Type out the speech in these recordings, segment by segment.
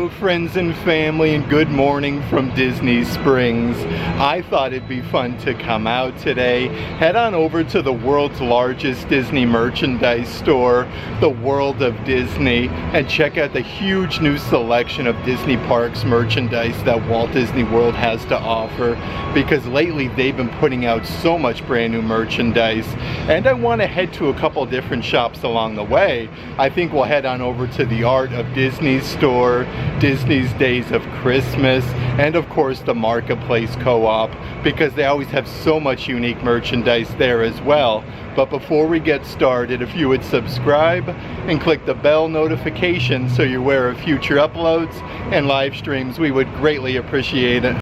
Hello friends and family, and good morning from Disney Springs. I thought it'd be fun to come out today, head on over to the world's largest Disney merchandise store, the World of Disney, and check out the huge new selection of Disney Parks merchandise that Walt Disney World has to offer, because lately they've been putting out so much brand new merchandise, and I want to head to a couple different shops along the way. I think we'll head on over to the Art of Disney store, Disney's Days of Christmas, and of course the Marketplace Co-op, because they always have so much unique merchandise there as well. But before we get started, if you would subscribe and click the bell notification so you're aware of future uploads and live streams, we would greatly appreciate it.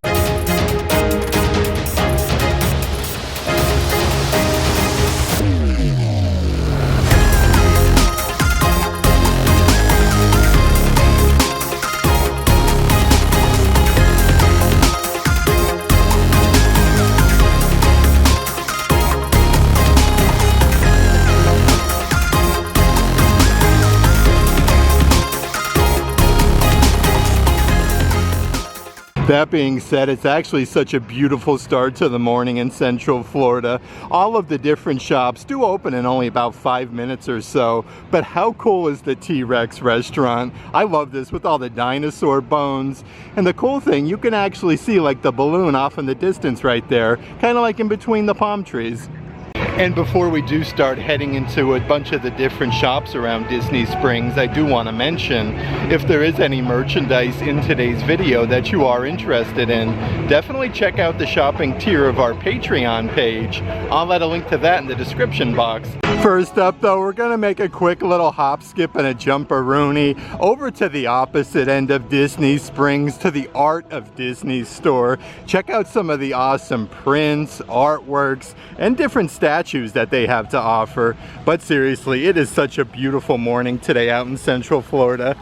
That being said, it's actually such a beautiful start to the morning in Central Florida. All of the different shops do open in only about 5 minutes or so, but how cool is the T-Rex restaurant? I love this with all the dinosaur bones. And the cool thing, you can actually see like the balloon off in the distance right there, kind of like in between the palm trees. And before we do start heading into a bunch of the different shops around Disney Springs, I do want to mention, if there is any merchandise in today's video that you are interested in, definitely check out the shopping tier of our Patreon page. I'll add a link to that in the description box. First up though, we're gonna make a quick little hop, skip, and a jump-a-rooney over to the opposite end of Disney Springs to the Art of Disney store. Check out some of the awesome prints, artworks, and different statues that they have to offer. But seriously, it is such a beautiful morning today out in Central Florida.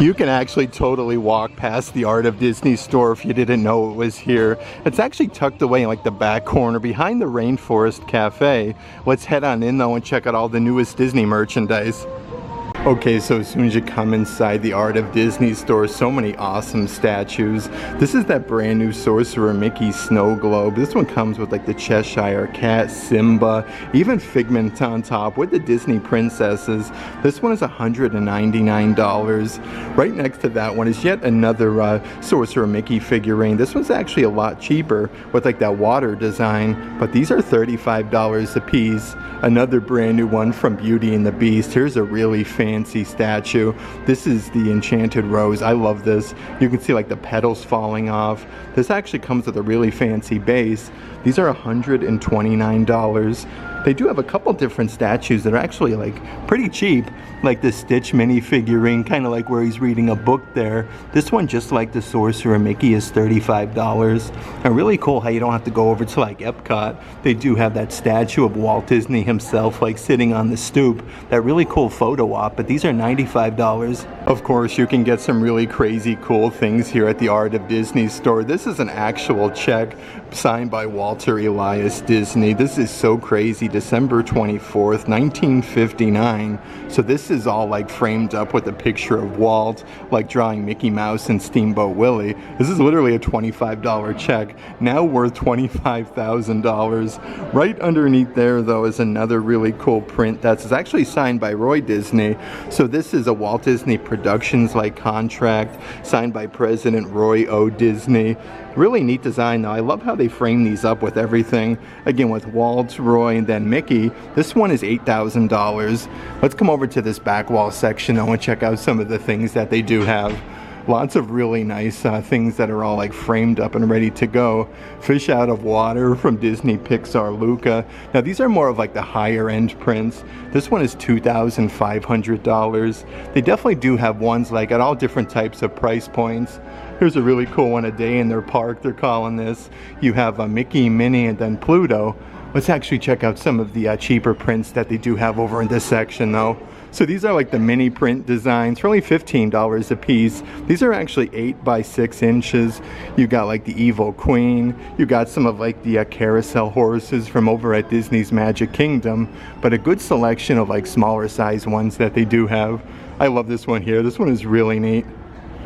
You can actually totally walk past the Art of Disney store if you didn't know it was here. It's actually tucked away in like the back corner behind the Rainforest Cafe. Let's head on in though and check out all the newest Disney merchandise. Okay, so as soon as you come inside the Art of Disney store, so many awesome statues. This is that brand new Sorcerer Mickey snow globe. This one comes with like the Cheshire Cat, Simba, even Figment on top with the Disney princesses. This one is $199. Right next to that one is yet another Sorcerer Mickey figurine. This one's actually a lot cheaper with like that water design, but these are $35 a piece. Another brand new one from Beauty and the Beast. Here's a really fancy statue. This is the Enchanted Rose. I love this. You can see like the petals falling off. This actually comes with a really fancy base. These are $129. They do have a couple different statues that are actually like pretty cheap, like the Stitch mini figurine, kind of like where he's reading a book there. This one, just like the Sorcerer Mickey, is $35. And really cool how you don't have to go over to like Epcot. They do have that statue of Walt Disney himself like sitting on the stoop. That really cool photo op, but these are $95. Of course, you can get some really crazy cool things here at the Art of Disney store. This is an actual check signed by Walter Elias Disney. This is so crazy. December 24th, 1959. So this is all like framed up with a picture of Walt, like drawing Mickey Mouse and Steamboat Willie. This is literally a $25 check, now worth $25,000. Right underneath there though is another really cool print that's actually signed by Roy Disney. So this is a Walt Disney Productions like contract signed by President Roy O. Disney. Really neat design though. I love how they frame these up with everything. Again, with Walt, Roy, and then Mickey. This one is $8,000. Let's come over to this back wall section though and check out some of the things that they do have. Lots of really nice things that are all like framed up and ready to go. Fish Out of Water from Disney Pixar Luca. Now these are more of like the higher end prints. This one is $2,500. They definitely do have ones like at all different types of price points. Here's a really cool one, A Day in Their Park, they're calling this. You have Mickey, Minnie, and then Pluto. Let's actually check out some of the cheaper prints that they do have over in this section though. So these are like the mini print designs for only $15 a piece. These are actually 8 by 6 inches. You got like the Evil Queen. You got some of like the carousel horses from over at Disney's Magic Kingdom, but a good selection of like smaller size ones that they do have. I love this one here. This one is really neat.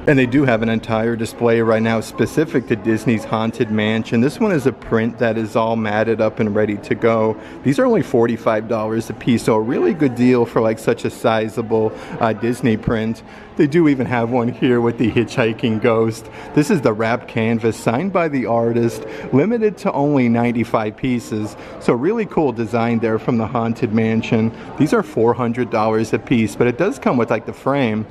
And they do have an entire display right now specific to Disney's Haunted Mansion. This one is a print that is all matted up and ready to go. These are only $45 a piece, so a really good deal for like such a sizable Disney print. They do even have one here with the hitchhiking ghost. This is the wrapped canvas signed by the artist, limited to only 95 pieces. So really cool design there from the Haunted Mansion. These are $400 a piece, but it does come with like the frame.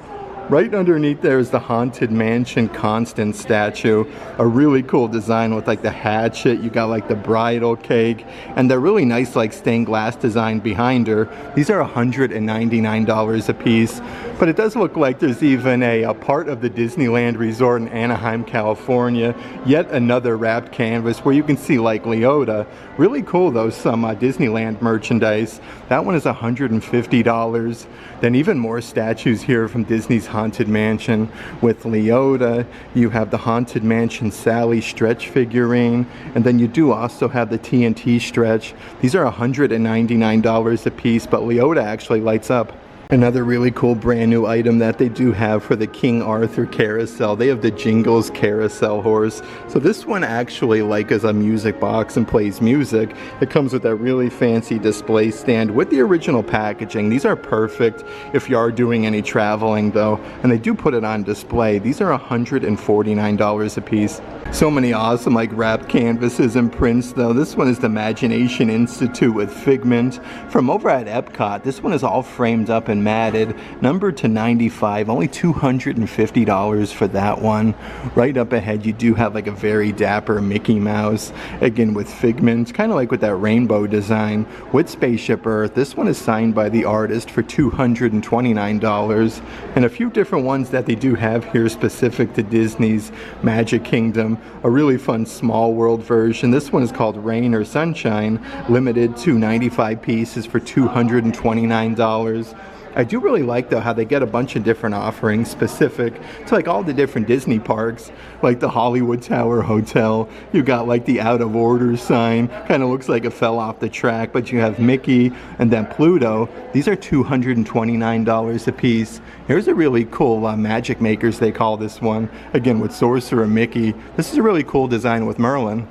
Right underneath there is the Haunted Mansion Constance statue. A really cool design with like the hatchet. You got like the bridal cake. And the really nice like stained glass design behind her. These are $199 a piece. But it does look like there's even a part of the Disneyland Resort in Anaheim, California. Yet another wrapped canvas where you can see like Leota. Really cool though, some Disneyland merchandise. That one is $150. Then even more statues here from Disney's Haunted Mansion with Leota. You have the Haunted Mansion Sally stretch figurine, and then you do also have the TNT stretch. These are $199 a piece, but Leota actually lights up. Another really cool brand new item that they do have for the King Arthur carousel. They have the Jingles carousel horse. So this one actually like is a music box and plays music. It comes with that really fancy display stand with the original packaging. These are perfect if you are doing any traveling though. And they do put it on display. These are $149 a piece. So many awesome like wrapped canvases and prints though. This one is the Imagination Institute with Figment from over at Epcot. This one is all framed up and matted, numbered to 95, only $250 for that one. Right up ahead you do have like a very dapper Mickey Mouse, again with Figment, kind of like with that rainbow design with Spaceship Earth. This one is signed by the artist for $229, and a few different ones that they do have here specific to Disney's Magic Kingdom. A really fun Small World version. This one is called Rain or Sunshine, limited to 95 pieces for $229. I do really like though how they get a bunch of different offerings specific to like all the different Disney parks, like the Hollywood Tower Hotel. You got like the Out of Order sign, kind of looks like it fell off the track, but you have Mickey and then Pluto. These are $229 a piece. Here's a really cool Magic Makers, they call this one, again with Sorcerer Mickey. This is a really cool design with Merlin.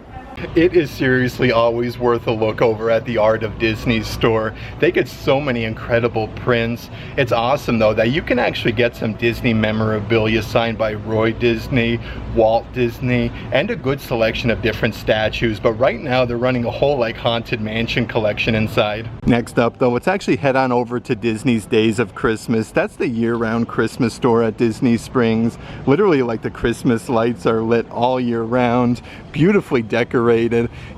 It is seriously always worth a look over at the Art of Disney store. They get so many incredible prints. It's awesome though that you can actually get some Disney memorabilia signed by Roy Disney, Walt Disney, and a good selection of different statues. But right now they're running a whole like Haunted Mansion collection inside. Next up though, let's actually head on over to Disney's Days of Christmas. That's the year-round Christmas store at Disney Springs. Literally like the Christmas lights are lit all year round, beautifully decorated.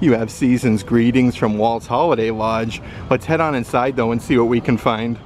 You have Season's Greetings from Walt's Holiday Lodge. Let's head on inside though and see what we can find.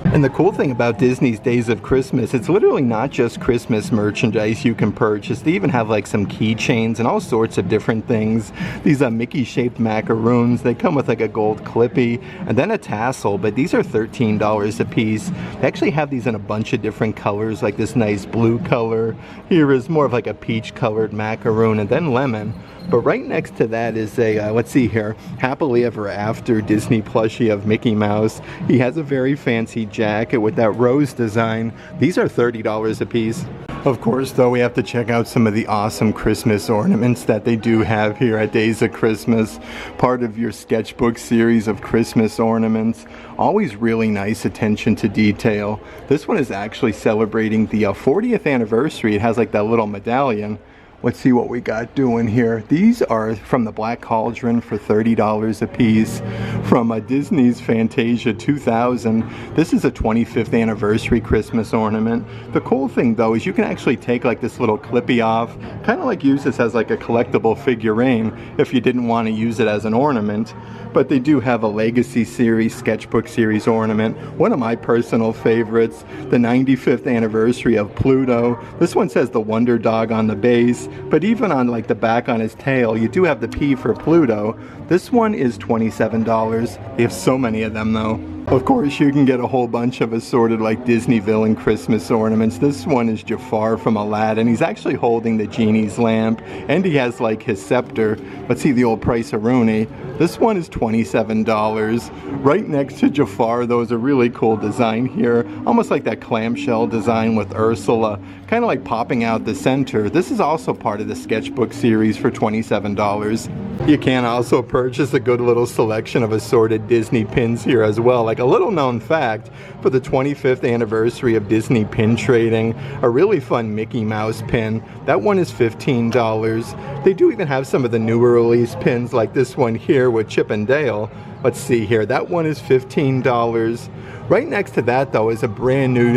And the cool thing about Disney's Days of Christmas, it's literally not just Christmas merchandise you can purchase. They even have like some keychains and all sorts of different things. These are Mickey-shaped macaroons. They come with like a gold clippy and then a tassel, but these are $13 a piece. They actually have these in a bunch of different colors, like this nice blue color. Here is more of like a peach-colored macaroon and then lemon. But right next to that is a, let's see here, Happily Ever After Disney plushie of Mickey Mouse. He has a very fancy jacket with that rose design. These are $30 a piece. Of course, though, we have to check out some of the awesome Christmas ornaments that they do have here at Days of Christmas. Part of your sketchbook series of Christmas ornaments. Always really nice attention to detail. This one is actually celebrating the 40th anniversary. It has like that little medallion. Let's see what we got doing here. These are from the Black Cauldron for $30 a piece. From Disney's Fantasia 2000. This is a 25th anniversary Christmas ornament. The cool thing though is you can actually take like this little clippy off, kind of like use this as like a collectible figurine if you didn't want to use it as an ornament. But they do have a Legacy Series, Sketchbook Series ornament. One of my personal favorites, the 95th anniversary of Pluto. This one says the Wonder Dog on the base, but even on like the back on his tail, you do have the P for Pluto. This one is $27. They have so many of them though. Of course, you can get a whole bunch of assorted like Disney villain Christmas ornaments. This one is Jafar from Aladdin. He's actually holding the genie's lamp, and he has like his scepter. Let's see the old price of Rooney. This one is $27. Right next to Jafar, though, is a really cool design here. Almost like that clamshell design with Ursula, kind of like popping out the center. This is also part of the sketchbook series for $27. You can also purchase a good little selection of assorted Disney pins here as well. Like a little known fact, for the 25th anniversary of Disney pin trading, a really fun Mickey Mouse pin. That one is $15. They do even have some of the newer release pins like this one here with Chip and Dale. Let's see here, that one is $15. Right next to that, though, is a brand new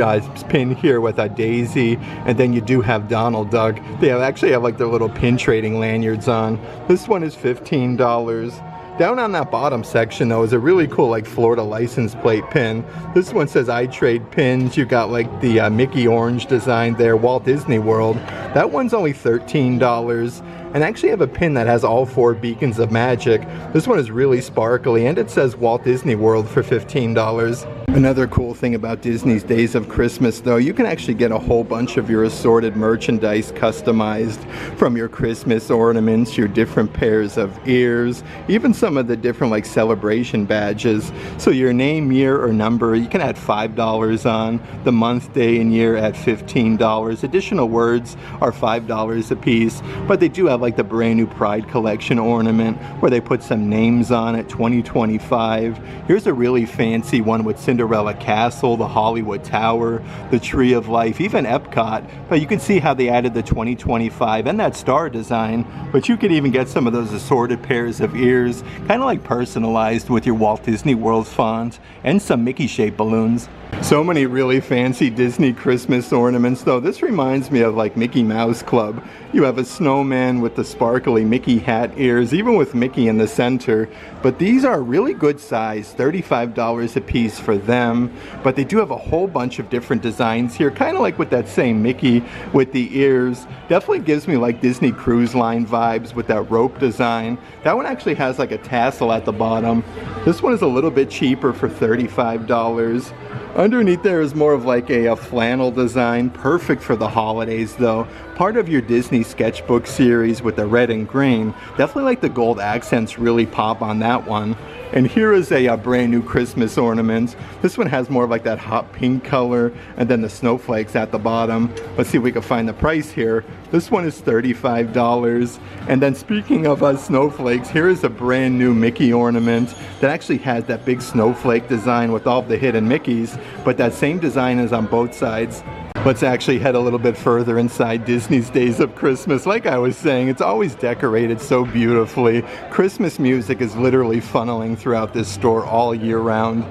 pin here with a Daisy, and then you do have Donald Duck. They actually have like their little pin trading lanyards on. This one is $15. Down on that bottom section, though, is a really cool like Florida license plate pin. This one says I trade pins. You got like the Mickey orange design there, Walt Disney World. That one's only $13. And I actually have a pin that has all 4 beacons of magic. This one is really sparkly, and it says Walt Disney World for $15. Another cool thing about Disney's Days of Christmas, though, you can actually get a whole bunch of your assorted merchandise customized, from your Christmas ornaments, your different pairs of ears, even some of the different like celebration badges. So your name, year, or number, you can add $5 on. The month, day, and year at $15. Additional words are $5 a piece, but they do have like the brand new Pride Collection ornament where they put some names on it, 2025. Here's a really fancy one with Cinderella Castle, the Hollywood Tower, the Tree of Life, even Epcot. But you can see how they added the 2025 and that star design. But you could even get some of those assorted pairs of ears, kind of like personalized with your Walt Disney World font, and some Mickey shaped balloons. So many really fancy Disney Christmas ornaments, though. This reminds me of like Mickey Mouse Club. You have a snowman with the sparkly Mickey hat ears, even with Mickey in the center. But these are really good size, $35 a piece for them. But they do have a whole bunch of different designs here, kind of like with that same Mickey with the ears. Definitely gives me like Disney Cruise Line vibes with that rope design. That one actually has like a tassel at the bottom. This one is a little bit cheaper for $35. Underneath there is more of like a flannel design, perfect for the holidays though. Part of your Disney sketchbook series with the red and green. Definitely like the gold accents really pop on that one. And here is a brand new Christmas ornament. This one has more of like that hot pink color, and then the snowflakes at the bottom. Let's see if we can find the price here. This one is $35. And then speaking of snowflakes, here is a brand new Mickey ornament that actually has that big snowflake design with all of the hidden Mickeys, but that same design is on both sides. Let's actually head a little bit further inside Disney's Days of Christmas. Like I was saying, it's always decorated so beautifully. Christmas music is literally funneling throughout this store all year round.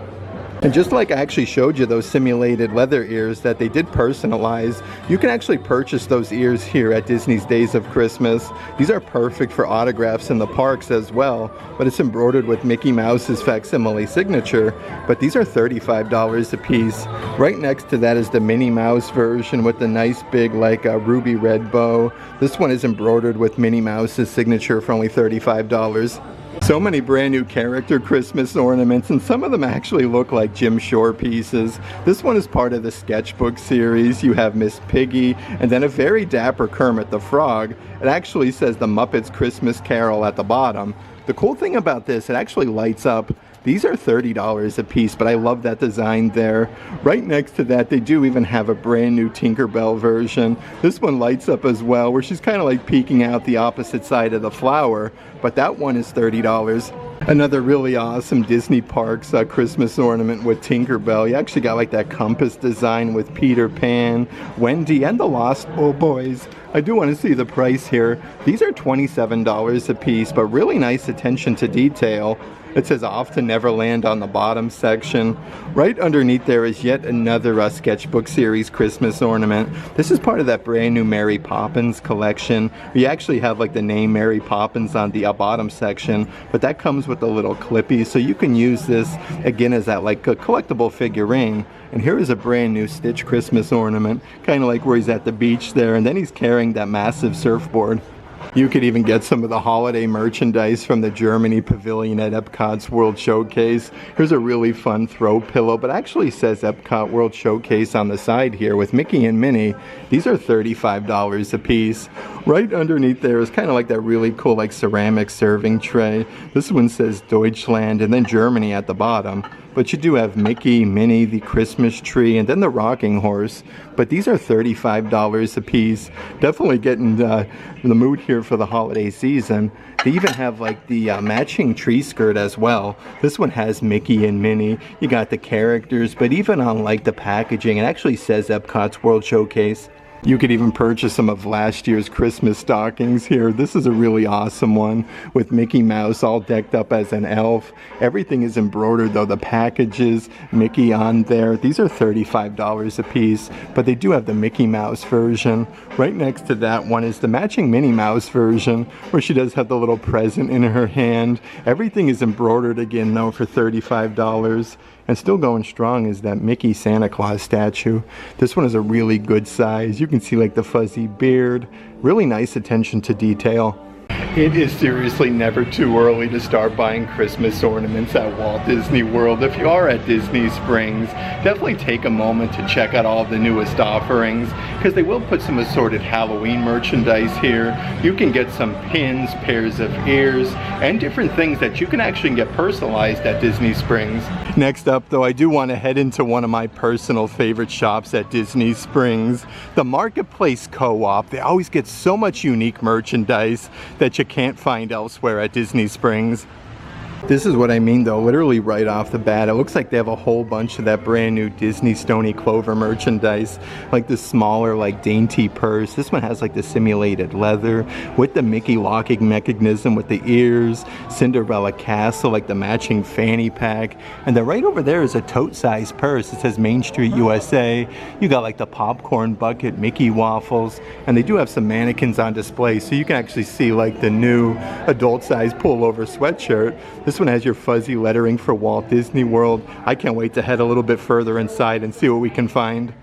And just like I actually showed you those simulated leather ears that they did personalize, you can actually purchase those ears here at Disney's Days of Christmas. These are perfect for autographs in the parks as well, but it's embroidered with Mickey Mouse's facsimile signature. But these are $35 a piece. Right next to that is the Minnie Mouse version with the nice big like ruby red bow. This one is embroidered with Minnie Mouse's signature for only $35. So many brand new character Christmas ornaments, and some of them actually look like Jim Shore pieces. This one is part of the sketchbook series. You have Miss Piggy, and then a very dapper Kermit the Frog. It actually says the Muppets Christmas Carol at the bottom. The cool thing about this, it actually lights up. These are $30 a piece, but I love that design there. Right next to that, they do even have a brand new Tinkerbell version. This one lights up as well, where she's kind of like peeking out the opposite side of the flower, but that one is $30. Another really awesome Disney Parks Christmas ornament with Tinkerbell. You actually got like that compass design with Peter Pan, Wendy, and the Lost Boys. I do want to see the price here. These are $27 a piece, but really nice attention to detail. It says Off to Neverland on the bottom section. Right underneath there is yet another sketchbook series Christmas ornament. This is part of that brand new Mary Poppins collection. We actually have like the name Mary Poppins on the bottom section, but that comes with a little clippy, so you can use this again as that like a collectible figurine. And here is a brand new Stitch Christmas ornament, kind of like where he's at the beach there, and then he's carrying that massive surfboard. You could even get some of the holiday merchandise from the Germany pavilion at Epcot's World Showcase. Here's a really fun throw pillow, but actually says Epcot World Showcase on the side here with Mickey and Minnie. These are $35 a piece. Right underneath there is kind of like that really cool like ceramic serving tray. This one says Deutschland and then Germany at the bottom. But you do have Mickey, Minnie, the Christmas tree, and then the rocking horse. But these are $35 a piece. Definitely getting the mood here for the holiday season. They even have like the matching tree skirt as well. This one has Mickey and Minnie. You got the characters, but even on like the packaging, it actually says Epcot's World Showcase. You could even purchase some of last year's Christmas stockings here. This is a really awesome one with Mickey Mouse all decked up as an elf. Everything is embroidered though, the packages, Mickey on there. These are $35 a piece, but they do have the Mickey Mouse version. Right next to that one is the matching Minnie Mouse version where she does have the little present in her hand. Everything is embroidered again though for $35. And still going strong is that Mickey Santa Claus statue. This one is a really good size. You can see like the fuzzy beard. Really nice attention to detail. It is seriously never too early to start buying Christmas ornaments at Walt Disney World. If you are at Disney Springs, definitely take a moment to check out all the newest offerings because they will put some assorted Halloween merchandise here. You can get some pins, pairs of ears, and different things that you can actually get personalized at Disney Springs. Next up though, I do want to head into one of my personal favorite shops at Disney Springs, the Marketplace Co-op. They always get so much unique merchandise that you can't find elsewhere at Disney Springs. This is what I mean though, literally right off the bat, it looks like they have a whole bunch of that brand new Disney Stony Clover merchandise, like the smaller like dainty purse. This one has like the simulated leather with the Mickey locking mechanism with the ears, Cinderella Castle, like the matching fanny pack, and then right over there is a tote size purse. It says Main Street USA. You got like the popcorn bucket, Mickey waffles, and they do have some mannequins on display so you can actually see like the new adult size pullover sweatshirt. This one has your fuzzy lettering for Walt Disney World. I can't wait to head a little bit further inside and see what we can find.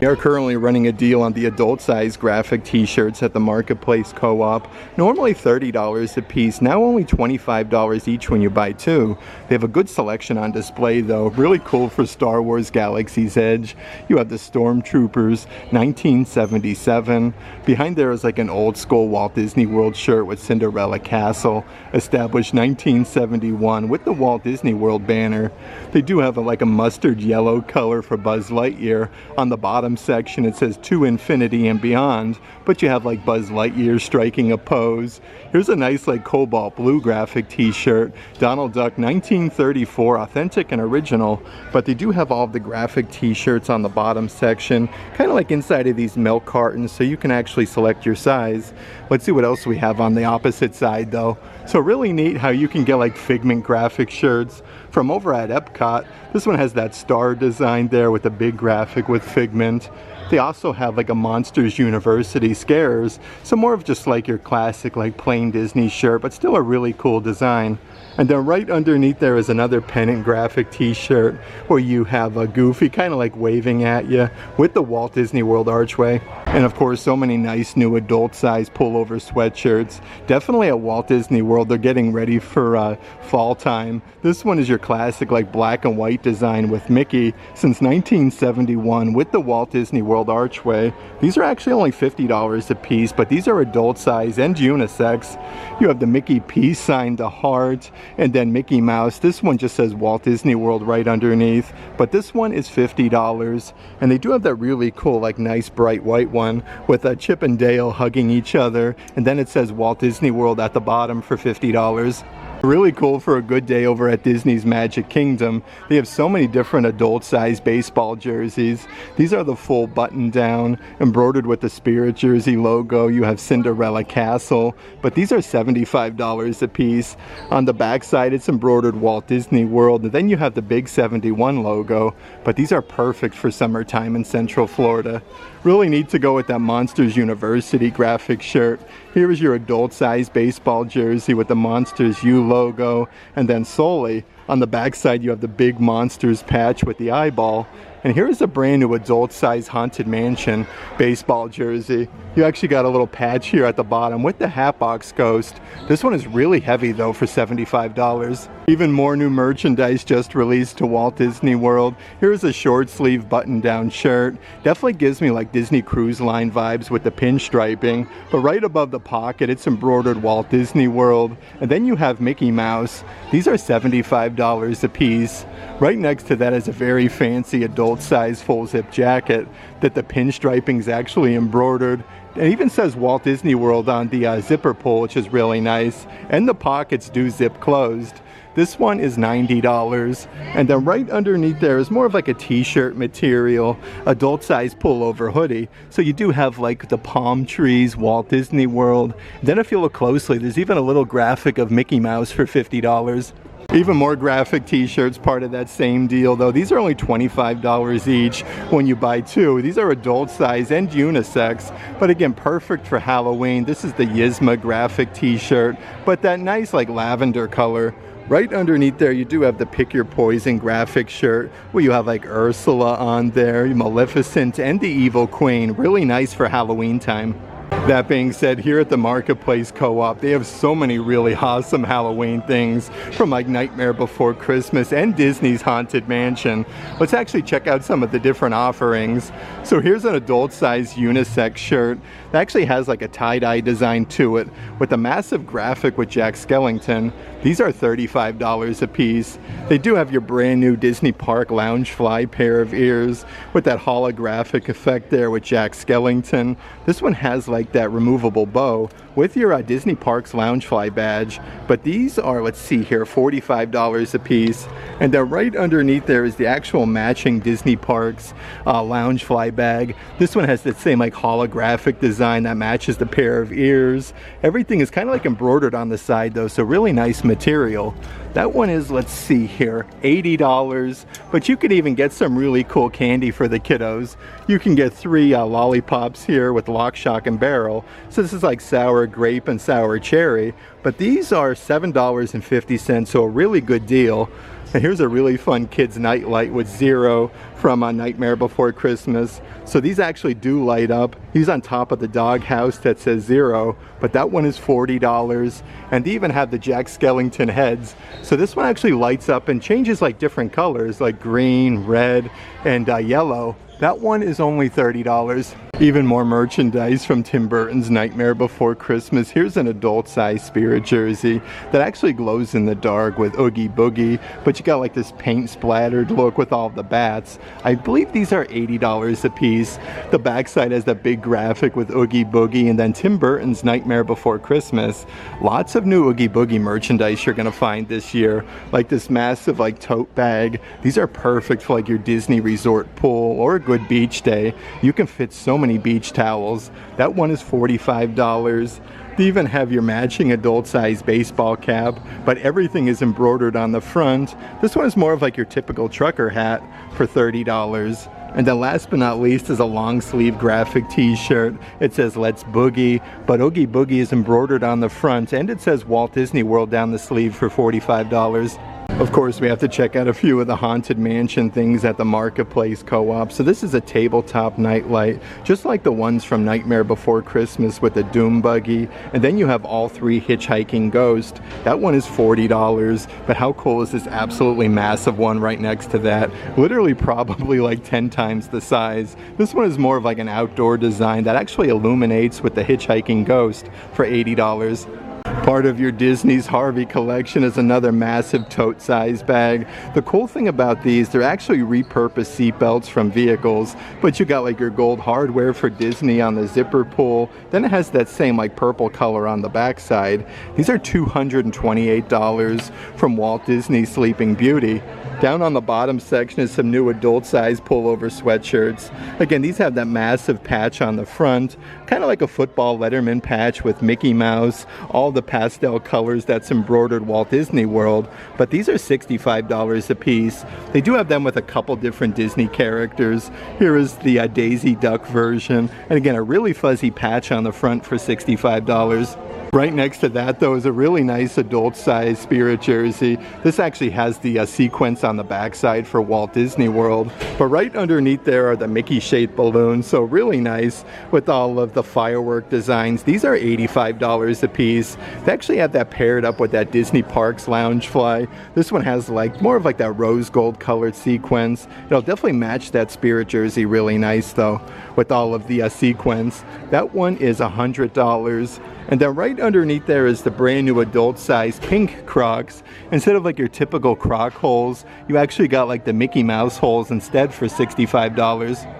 We are currently running a deal on the adult size graphic t-shirts at the Marketplace Co-op. Normally $30 a piece, now only $25 each when you buy two. They have a good selection on display though, really cool for Star Wars Galaxy's Edge. You have the Stormtroopers, 1977. Behind there is like an old school Walt Disney World shirt with Cinderella Castle, established 1971 with the Walt Disney World banner. They do have like a mustard yellow color for Buzz Lightyear. On the bottom section it says to infinity and beyond, but you have like Buzz Lightyear striking a pose. Here's a nice like cobalt blue graphic t-shirt, Donald Duck 1934, authentic and original, but they do have all of the graphic t-shirts on the bottom section, kind of like inside of these milk cartons, so you can actually select your size. Let's see what else we have on the opposite side though. So really neat how you can get like Figment graphic shirts from over at Epcot. This one has that star design there with a big graphic with Figment. They also have like a Monsters University Scares, so more of just like your classic like plain Disney shirt, but still a really cool design. And then right underneath there is another pennant graphic t-shirt where you have a Goofy kind of like waving at you with the Walt Disney World archway. And of course so many nice new adult size pullover sweatshirts. Definitely at Walt Disney World they're getting ready for fall time. This one is your classic like black and white design with Mickey since 1971 with the Walt Disney World archway. These are actually only $50 a piece, but these are adult size and unisex. You have the Mickey peace sign, the heart, and then Mickey Mouse. This one just says Walt Disney World right underneath, but this one is $50. And they do have that really cool like nice bright white one with a Chip and Dale hugging each other, and then it says Walt Disney World at the bottom for $50. Really cool for a good day over at Disney's Magic Kingdom. They have so many different adult size baseball jerseys. These are the full button down, embroidered with the Spirit jersey logo. You have Cinderella Castle, but these are $75 a piece. On the back side it's embroidered Walt Disney World, and then you have the big 71 logo, but these are perfect for summertime in Central Florida. Really need to go with that Monsters University graphic shirt. Here is your adult size baseball jersey with the Monsters U logo, and then solely On the back side, you have the big monsters patch with the eyeball. And here's a brand new adult size Haunted Mansion baseball jersey. You actually got a little patch here at the bottom with the Hatbox Ghost. This one is really heavy though for $75. Even more new merchandise just released to Walt Disney World. Here's a short sleeve button down shirt. Definitely gives me like Disney Cruise Line vibes with the pinstriping. But right above the pocket, it's embroidered Walt Disney World. And then you have Mickey Mouse. These are $75 a piece. Right next to that is a very fancy adult size full zip jacket that the pinstriping is actually embroidered. It even says Walt Disney World on the zipper pull, which is really nice. And the pockets do zip closed. This one is $90. And then right underneath there is more of like a t-shirt material, adult size pullover hoodie. So you do have like the palm trees, Walt Disney World. Then if you look closely, there's even a little graphic of Mickey Mouse for $50. Even more graphic t-shirts, part of that same deal though. These are only $25 each when you buy two. These are adult size and unisex, but again, perfect for Halloween. This is the Yzma graphic t-shirt, but that nice like lavender color. Right underneath there, you do have the Pick Your Poison graphic shirt where you have like Ursula on there, Maleficent, and the Evil Queen. Really nice for Halloween time. That being said, here at the Marketplace Co-op, they have so many really awesome Halloween things from like Nightmare Before Christmas and Disney's Haunted Mansion. Let's actually check out some of the different offerings. So here's an adult size unisex shirt that actually has like a tie-dye design to it with a massive graphic with Jack Skellington. These are $35 a piece. They do have your brand new Disney Park Loungefly pair of ears with that holographic effect there with Jack Skellington. This one has like that removable bow with your Disney Parks Loungefly badge, but these are, let's see here, $45 a piece. And then right underneath there is the actual matching Disney Parks Loungefly bag. This one has the same like holographic design that matches the pair of ears. Everything is kind of like embroidered on the side though, so really nice material. That one is, let's see here, $80, but you could even get some really cool candy for the kiddos. You can get 3 lollipops here with Lock, Shock, and Barrel. So this is like sour grape and sour cherry, but these are $7.50, so a really good deal. And here's a really fun kids nightlight with Zero from Nightmare Before Christmas. So these actually do light up. He's on top of the doghouse that says Zero, but that one is $40. And they even have the Jack Skellington heads. So this one actually lights up and changes like different colors like green, red, and yellow. That one is only $30. Even more merchandise from Tim Burton's Nightmare Before Christmas. Here's an adult size spirit jersey that actually glows in the dark with Oogie Boogie, but you got like this paint splattered look with all the bats. I believe these are $80 a piece. The backside has that big graphic with Oogie Boogie, and then Tim Burton's Nightmare Before Christmas. Lots of new Oogie Boogie merchandise you're gonna find this year, like this massive like tote bag. These are perfect for like your Disney resort pool or a good beach day. You can fit so many beach towels. That one is $45. They even have your matching adult size baseball cap, but everything is embroidered on the front. This one is more of like your typical trucker hat for $30. And then last but not least is a long sleeve graphic t-shirt. It says Let's Boogie, but Oogie Boogie is embroidered on the front, and it says Walt Disney World down the sleeve for $45. Of course, we have to check out a few of the Haunted Mansion things at the Marketplace Co-op. So this is a tabletop nightlight, just like the ones from Nightmare Before Christmas with the Doom Buggy. And then you have all 3 hitchhiking ghosts. That one is $40, but how cool is this absolutely massive one right next to that? Literally probably like 10 times the size. This one is more of like an outdoor design that actually illuminates with the hitchhiking ghost for $80. Part of your Disney's Harvey collection is another massive tote size bag. The cool thing about these, they're actually repurposed seatbelts from vehicles, but you got like your gold hardware for Disney on the zipper pull. Then it has that same like purple color on the back side. These are $228 from Walt Disney Sleeping Beauty. Down on the bottom section is some new adult size pullover sweatshirts. Again, these have that massive patch on the front, kind of like a football Letterman patch with Mickey Mouse, all the pastel colors that's embroidered Walt Disney World, but these are $65 a piece. They do have them with a couple different Disney characters. Here is the Daisy Duck version, and again, a really fuzzy patch on the front for $65. Right next to that, though, is a really nice adult-sized Spirit jersey. This actually has the sequence on the backside for Walt Disney World. But right underneath there are the Mickey-shaped balloons, so really nice with all of the firework designs. These are $85 a piece. They actually have that paired up with that Disney Parks Loungefly. This one has like more of like that rose gold colored sequence. It'll definitely match that Spirit jersey really nice, though, with all of the sequence. That one is $100. And then right underneath there is the brand new adult size pink Crocs. Instead of like your typical Croc holes, you actually got like the Mickey Mouse holes instead for $65.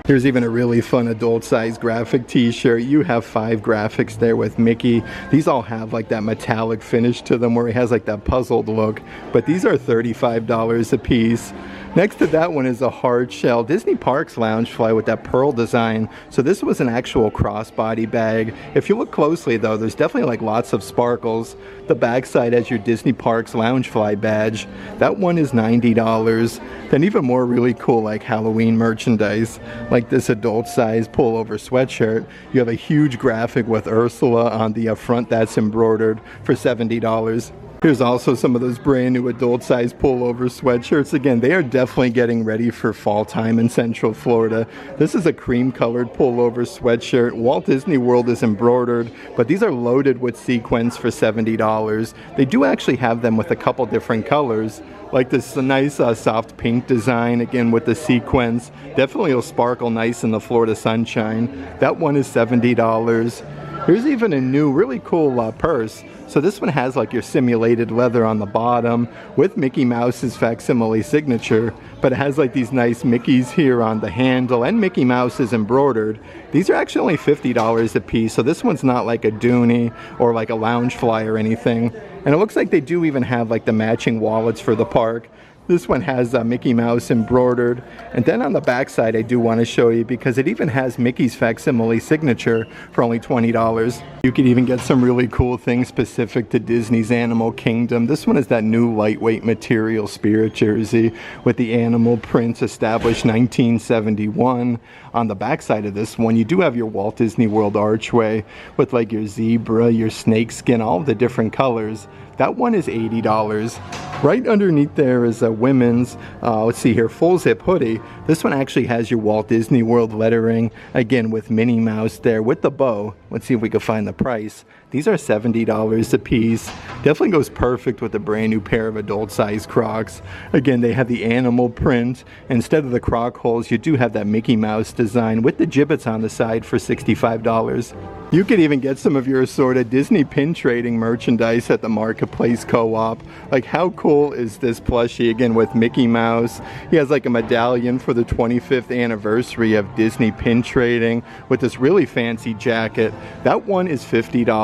Here's even a really fun adult size graphic t-shirt. You have 5 graphics there with Mickey. These all have like that metallic finish to them where he has like that puzzled look. But these are $35 a piece. Next to that one is a hard shell Disney Parks Loungefly with that pearl design. So this was an actual crossbody bag. If you look closely though, there's definitely like lots of sparkles. The backside has your Disney Parks Loungefly badge. That one is $90. Then even more really cool like Halloween merchandise, like this adult size pullover sweatshirt. You have a huge graphic with Ursula on the front that's embroidered for $70. Here's also some of those brand new adult size pullover sweatshirts. Again, they are definitely getting ready for fall time in Central Florida. This is a cream colored pullover sweatshirt. Walt Disney World is embroidered, but these are loaded with sequins for $70. They do actually have them with a couple different colors, like this nice soft pink design, again with the sequins. Definitely will sparkle nice in the Florida sunshine. That one is $70. Here's even a new really cool purse. So this one has like your simulated leather on the bottom with Mickey Mouse's facsimile signature, but it has like these nice Mickeys here on the handle and Mickey Mouse is embroidered. These are actually only $50 a piece, so this one's not like a Dooney or like a Loungefly or anything. And it looks like they do even have like the matching wallets for the park. This one has Mickey Mouse embroidered. And then on the back side, I do want to show you because it even has Mickey's facsimile signature for only $20. You could even get some really cool things specific to Disney's Animal Kingdom. This one is that new lightweight material Spirit jersey with the animal prints established 1971. On the back side of this one, you do have your Walt Disney World archway with like your zebra, your snake skin, all of the different colors. That one is $80. Right underneath there is a women's, let's see here, full zip hoodie. This one actually has your Walt Disney World lettering, again with Minnie Mouse there with the bow. Let's see if we can find the price. These are $70 a piece. Definitely goes perfect with a brand new pair of adult size Crocs. Again, they have the animal print. Instead of the Croc holes, you do have that Mickey Mouse design with the gibbets on the side for $65. You could even get some of your assorted Disney pin trading merchandise at the Marketplace Co-op. Like how cool is this plushie, again with Mickey Mouse. He has like a medallion for the 25th anniversary of Disney pin trading with this really fancy jacket. That one is $50.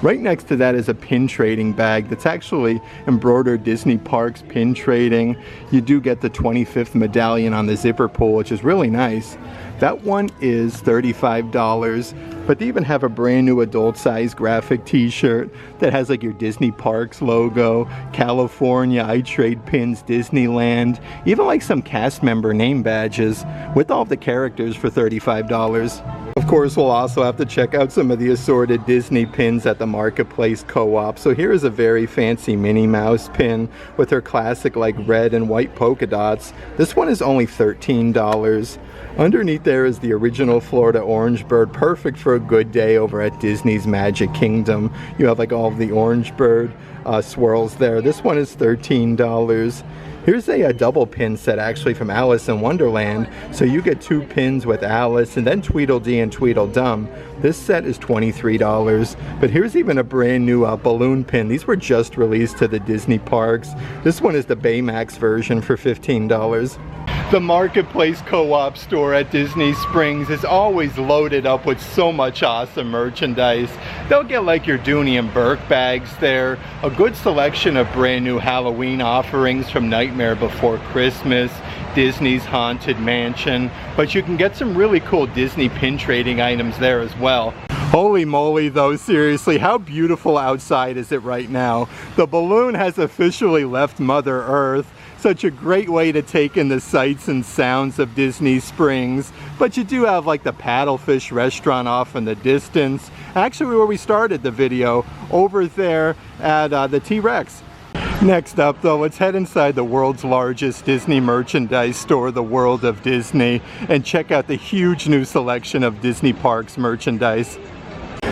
Right next to that is a pin trading bag that's actually embroidered Disney Parks pin trading. You do get the 25th medallion on the zipper pull, which is really nice. That one is $35, but they even have a brand new adult size graphic t-shirt that has like your Disney Parks logo, California, I Trade Pins, Disneyland, even like some cast member name badges with all the characters for $35. Of course, we'll also have to check out some of the assorted Disney pins at the Marketplace Co-op. So here is a very fancy Minnie Mouse pin with her classic like red and white polka dots. This one is only $13. Underneath there is the original Florida orange bird, perfect for a good day over at Disney's Magic Kingdom. You have like all of the orange bird swirls there. This one is $13. Here's a double pin set actually from Alice in Wonderland. So you get 2 pins with Alice and then Tweedledee and Tweedledum. This set is $23. But here's even a brand new balloon pin. These were just released to the Disney parks. This one is the Baymax version for $15. The Marketplace Co-op store at Disney Springs is always loaded up with so much awesome merchandise. They'll get like your Dooney and Burke bags there, a good selection of brand new Halloween offerings from Nightmare Before Christmas, Disney's Haunted Mansion, but you can get some really cool Disney pin trading items there as well. Holy moly though, seriously, how beautiful outside is it right now? The balloon has officially left Mother Earth. such a great way to take in the sights and sounds of Disney Springs. But you do have like the Paddlefish restaurant off in the distance. Actually, where we started the video, over there at the T-Rex. Next up though, let's head inside the world's largest Disney merchandise store, the World of Disney, and check out the huge new selection of Disney Parks merchandise.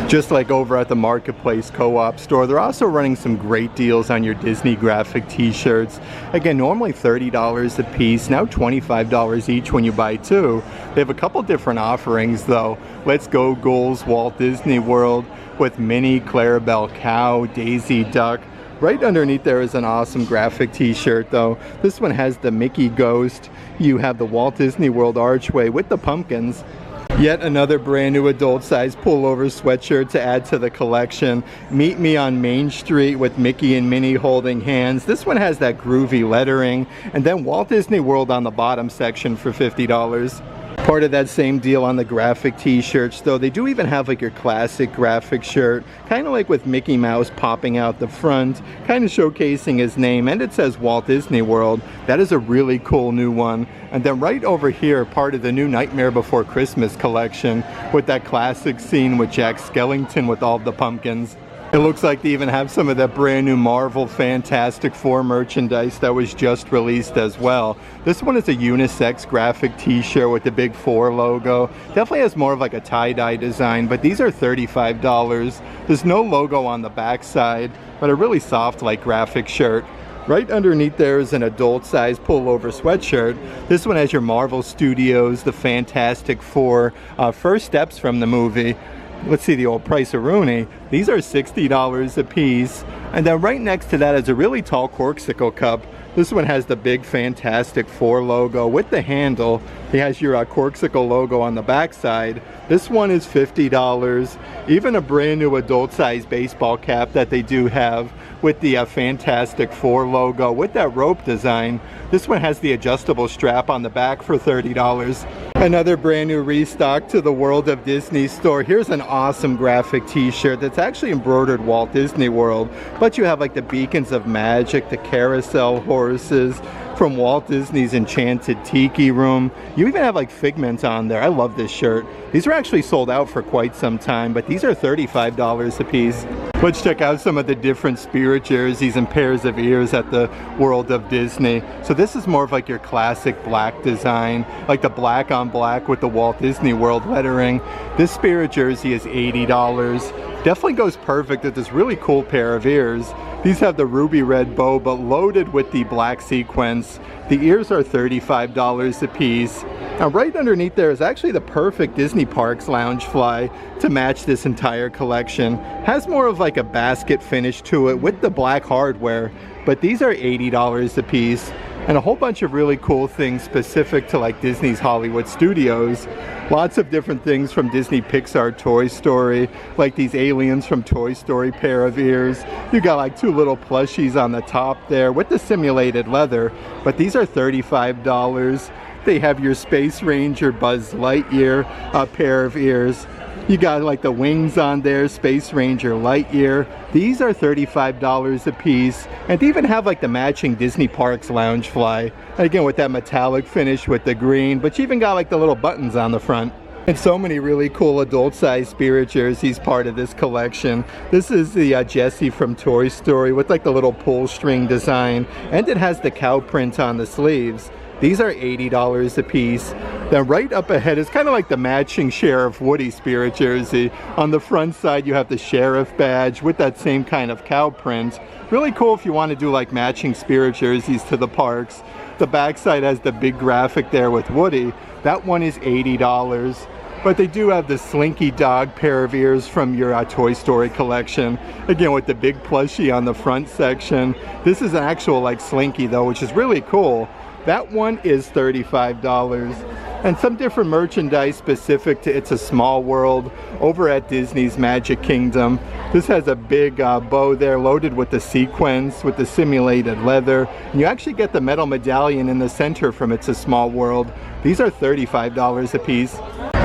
Just like over at the Marketplace Co-op store, they're also running some great deals on your Disney graphic t-shirts. Again, normally $30 a piece, now $25 each when you buy two. They have a couple different offerings though. Let's Go Ghouls Walt Disney World with Minnie, Clarabelle Cow, Daisy Duck. Right underneath there is an awesome graphic t-shirt though. This one has the Mickey Ghost. You have the Walt Disney World archway with the pumpkins. Yet another brand new adult size pullover sweatshirt to add to the collection. Meet Me on Main Street with Mickey and Minnie holding hands. This one has that groovy lettering. And then Walt Disney World on the bottom section for $50. Part of that same deal on the graphic t-shirts though. They do even have like your classic graphic shirt, kind of like with Mickey Mouse popping out the front, kind of showcasing his name, and it says Walt Disney World. That is a really cool new one. And then right over here, part of the new Nightmare Before Christmas collection with that classic scene with Jack Skellington with all the pumpkins. It looks like they even have some of that brand new Marvel Fantastic Four merchandise that was just released as well. This one is a unisex graphic t-shirt with the big 4 logo. Definitely has more of like a tie-dye design, but these are $35. There's no logo on the back side, but a really soft like graphic shirt. Right underneath there is an adult size pullover sweatshirt. This one has your Marvel Studios, the Fantastic Four, first steps from the movie. Let's see the old price of Rooney. These are $60 a piece. And then right next to that is a really tall Corksicle cup. This one has the big Fantastic Four logo with the handle. It has your Corksicle logo on the back side. This one is $50. Even a brand new adult size baseball cap that they do have with the Fantastic Four logo with that rope design. This one has the adjustable strap on the back for $30. Another brand new restock to the World of Disney store. Here's an awesome graphic t-shirt that's actually embroidered Walt Disney World, but you have like the beacons of magic, the carousel horses from Walt Disney's Enchanted Tiki Room. You even have like figments on there. I love this shirt. These are actually sold out for quite some time, but these are $35 a piece. Let's check out some of the different spirit jerseys and pairs of ears at the World of Disney. So this is more of like your classic black design, like the black on black with the Walt Disney World lettering. This spirit jersey is $80. Definitely goes perfect with this really cool pair of ears. These have the ruby red bow but loaded with the black sequins. The ears are $35 a piece. Now right underneath there is actually the perfect Disney Parks lounge fly to match this entire collection. Has more of like a basket finish to it with the black hardware, but these are $80 a piece. And a whole bunch of really cool things specific to like Disney's Hollywood Studios. Lots of different things from Disney Pixar Toy Story, like these aliens from Toy Story pair of ears. You got like 2 little plushies on the top there with the simulated leather, but these are $35. They have your Space Ranger Buzz Lightyear pair of ears. You got like the wings on there, Space Ranger Lightyear. These are $35 a piece. And they even have like the matching Disney Parks lounge fly. Again, with that metallic finish with the green, but you even got like the little buttons on the front. And so many really cool adult size spirit jerseys part of this collection. This is the Jessie from Toy Story with like the little pull string design. And it has the cow print on the sleeves. These are $80 a piece. Then right up ahead is kind of like the matching Sheriff Woody spirit jersey. On the front side you have the sheriff badge with that same kind of cow print. Really cool if you want to do like matching spirit jerseys to the parks. The back side has the big graphic there with Woody. That one is $80. But they do have the Slinky Dog pair of ears from your Toy Story collection. Again, with the big plushie on the front section. This is an actual like Slinky though, which is really cool. That one is $35. And some different merchandise specific to It's a Small World over at Disney's Magic Kingdom. This has a big bow there loaded with the sequins, with the simulated leather. And you actually get the metal medallion in the center from It's a Small World. These are $35 a piece.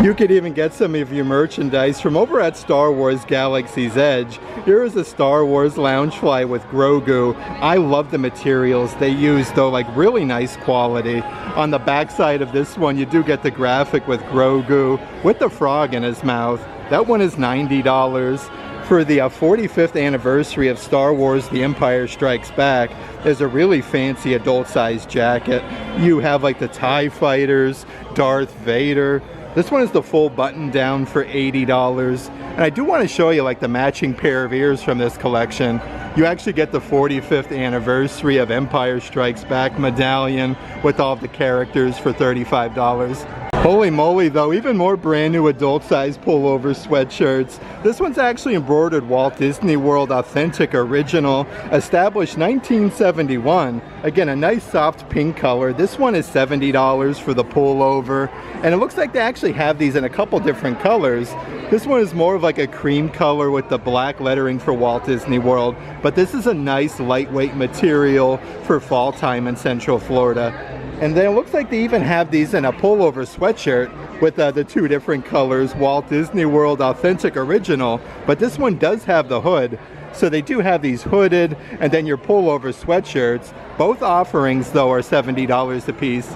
You could even get some of your merchandise from over at Star Wars Galaxy's Edge. Here is a Star Wars Loungefly with Grogu. I love the materials they use though, like really nice quality. On the back side of this one, you do get the graphic with Grogu with the frog in his mouth. That one is $90. For the 45th anniversary of Star Wars The Empire Strikes Back, there's a really fancy adult-sized jacket. You have like the TIE Fighters, Darth Vader. This one is the full button down for $80. And I do want to show you like the matching pair of ears from this collection. You actually get the 45th anniversary of Empire Strikes Back medallion with all of the characters for $35. Holy moly though, even more brand new adult size pullover sweatshirts. This one's actually embroidered Walt Disney World authentic original, established 1971. Again, a nice soft pink color. This one is $70 for the pullover. And it looks like they actually have these in a couple different colors. This one is more of like a cream color with the black lettering for Walt Disney World. But this is a nice lightweight material for fall time in Central Florida. And then it looks like they even have these in a pullover sweatshirt with the two different colors, Walt Disney World Authentic Original. But this one does have the hood. So they do have these hooded and then your pullover sweatshirts. Both offerings though are $70 a piece.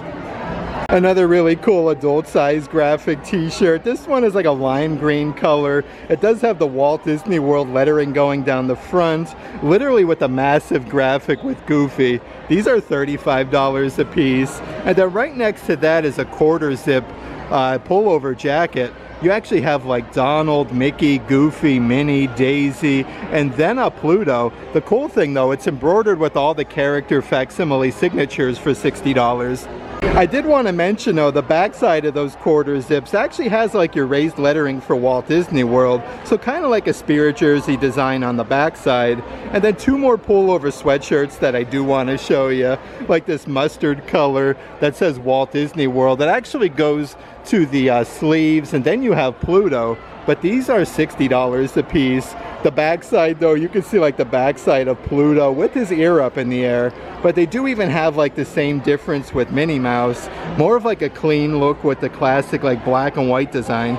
Another really cool adult size graphic t-shirt. This one is like a lime green color. It does have the Walt Disney World lettering going down the front, literally with a massive graphic with Goofy. These are $35 a piece. And then right next to that is a quarter zip pullover jacket. You actually have like Donald, Mickey, Goofy, Minnie, Daisy, and then a Pluto. The cool thing though, it's embroidered with all the character facsimile signatures for $60. I did want to mention though, the back side of those quarter zips actually has like your raised lettering for Walt Disney World, so kind of like a Spirit jersey design on the back side. And then two more pullover sweatshirts that I do want to show you, like this mustard color that says Walt Disney World. That actually goes to the sleeves, and then you have Pluto, but these are $60 a piece. The backside though, you can see like the backside of Pluto with his ear up in the air, but they do even have like the same difference with Minnie Mouse, more of like a clean look with the classic like black and white design.